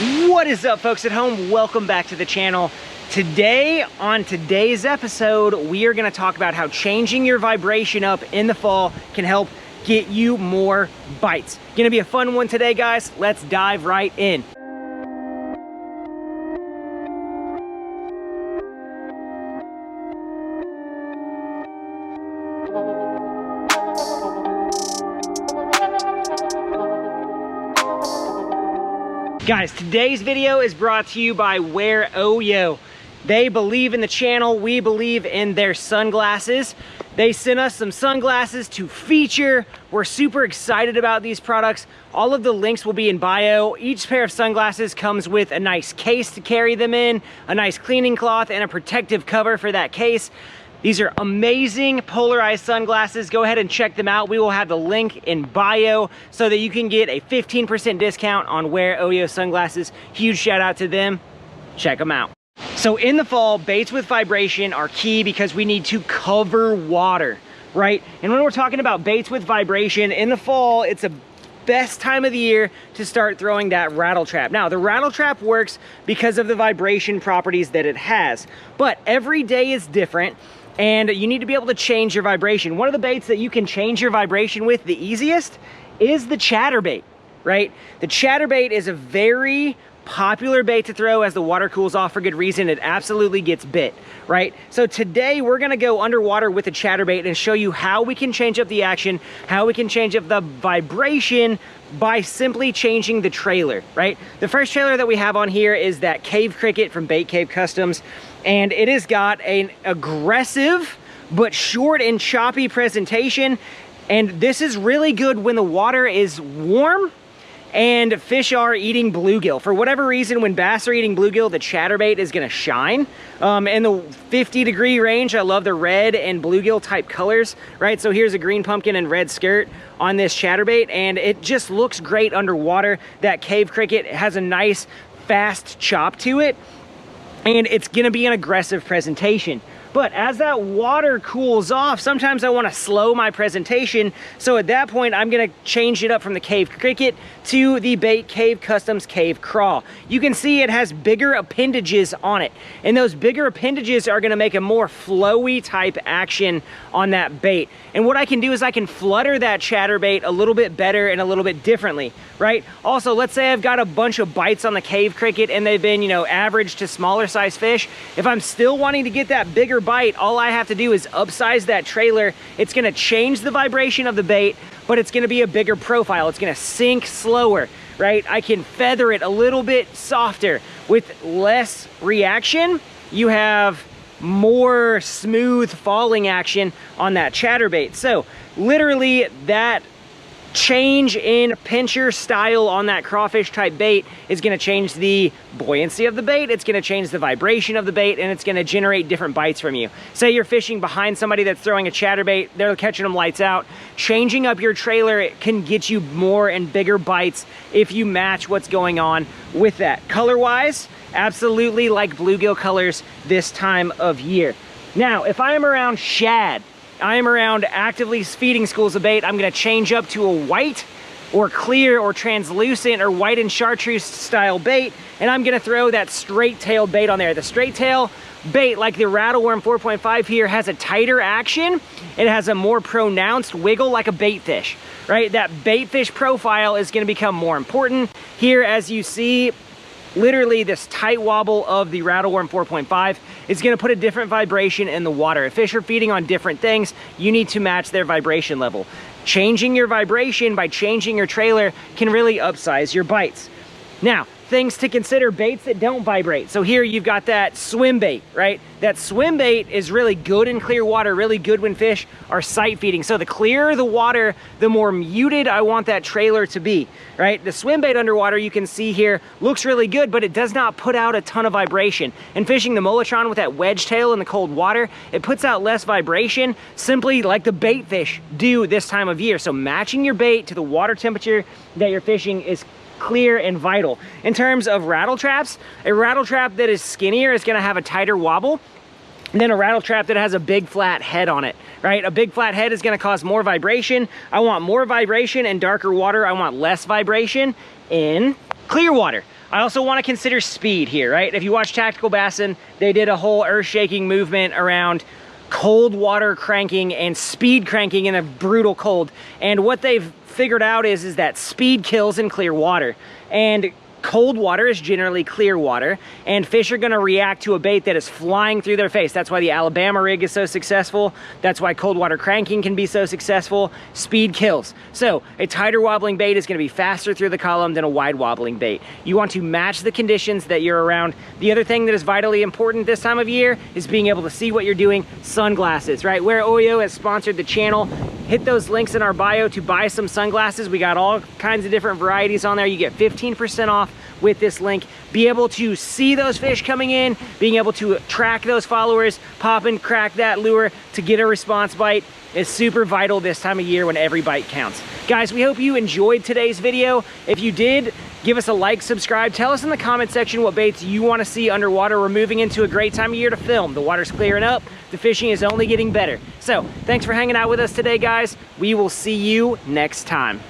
What is up, folks at home? Welcome back to the channel. Today, on today's episode, we are going to talk about how changing your vibration up in the fall can help get you more bites. Gonna be a fun one today, guys. Let's dive right in. Guys, today's video is brought to you by Wear Oyo. They believe in the channel, we believe in their sunglasses. They sent us some sunglasses to feature. We're super excited about these products. All of the links will be in bio. Each pair of sunglasses comes with a nice case to carry them in, a nice cleaning cloth, and a protective cover for that case. These are amazing polarized sunglasses. Go ahead and check them out. We will have the link in bio so that you can get a 15% discount on Wear Oyo sunglasses. Huge shout out to them. Check them out. So in the fall, baits with vibration are key because we need to cover water, right? And when we're talking about baits with vibration in the fall, it's a best time of the year to start throwing that rattle trap. Now, the rattle trap works because of the vibration properties that it has, but every day is different. And you need to be able to change your vibration. One of the baits that you can change your vibration with the easiest is the chatterbait, right? The chatterbait is a very popular bait to throw as the water cools off for good reason. It absolutely gets bit, right? So today we're gonna go underwater with the chatterbait and show you how we can change up the action, how we can change up the vibration by simply changing the trailer, right? The first trailer that we have on here is that Cave Cricket from Bait Cave Customs. And it has got an aggressive but short and choppy presentation. And this is really good when the water is warm and fish are eating bluegill. For whatever reason, when bass are eating bluegill, the chatterbait is gonna shine. In the 50-degree range, I love the red and bluegill type colors, right? So here's a green pumpkin and red skirt on this chatterbait, and it just looks great underwater. That Cave Cricket has a nice, fast chop to it, and it's gonna be an aggressive presentation. But as that water cools off, sometimes I wanna slow my presentation. So at that point, I'm gonna change it up from the Cave Cricket to the Bait Cave Customs Cave Craw. You can see it has bigger appendages on it. And those bigger appendages are gonna make a more flowy type action on that bait. And what I can do is I can flutter that chatterbait a little bit better and a little bit differently, right? Also, let's say I've got a bunch of bites on the Cave Cricket and they've been, average to smaller size fish. If I'm still wanting to get that bigger bite, all I have to do is upsize that trailer. It's gonna change the vibration of the bait, but it's gonna be a bigger profile. It's gonna sink slower, right? I can feather it a little bit softer. With less reaction, you have more smooth falling action on that chatterbait. So literally that change in pincher style on that crawfish type bait is going to change the buoyancy of the bait, it's going to change the vibration of the bait, and it's going to generate different bites from you. Say you're fishing behind somebody that's throwing a chatterbait, they're catching them lights out. Changing up your trailer can get you more and bigger bites if you match what's going on with that. Color wise, absolutely like bluegill colors this time of year. Now, if I am around shad, I am around actively feeding schools of bait, I'm gonna change up to a white or clear or translucent or white and chartreuse style bait, and I'm gonna throw that straight tail bait on there. The straight tail bait, like the Rattleworm 4.5 here, has a tighter action. It has a more pronounced wiggle like a bait fish, right? That bait fish profile is gonna become more important. Here, as you see, literally this tight wobble of the Rattleworm 4.5 is gonna put a different vibration in the water. If fish are feeding on different things, you need to match their vibration level. Changing your vibration by changing your trailer can really upsize your bites. Now, things to consider, baits that don't vibrate. So here you've got that swim bait, right? That swim bait is really good in clear water, really good when fish are sight feeding. So the clearer the water, the more muted I want that trailer to be, right? The swim bait underwater, you can see here, looks really good, but it does not put out a ton of vibration. And fishing the molotron with that wedge tail in the cold water, it puts out less vibration, simply like the bait fish do this time of year. So matching your bait to the water temperature that you're fishing is clear and vital. In terms of rattle traps, a rattle trap that is skinnier is going to have a tighter wobble than a rattle trap that has a big flat head on it, right? A big flat head is going to cause more vibration. I want more vibration in darker water. I want less vibration in clear water. I also want to consider speed here, right? If you watch Tactical Bassin, they did a whole earth-shaking movement around cold water cranking and speed cranking in a brutal cold. And what they've figured out is that speed kills in clear water. And cold water is generally clear water, and fish are gonna react to a bait that is flying through their face. That's why the Alabama rig is so successful. That's why cold water cranking can be so successful. Speed kills. So a tighter wobbling bait is gonna be faster through the column than a wide wobbling bait. You want to match the conditions that you're around. The other thing that is vitally important this time of year is being able to see what you're doing. Sunglasses, right? Where Oyo has sponsored the channel, hit those links in our bio to buy some sunglasses. We got all kinds of different varieties on there. You get 15% off with this link. Be able to see those fish coming in, being able to track those followers, pop and crack that lure to get a response bite is super vital this time of year when every bite counts. Guys, we hope you enjoyed today's video. If you did, give us a like, subscribe. Tell us in the comment section what baits you want to see underwater. We're moving into a great time of year to film. The water's clearing up. The fishing is only getting better. So thanks for hanging out with us today, guys. We will see you next time.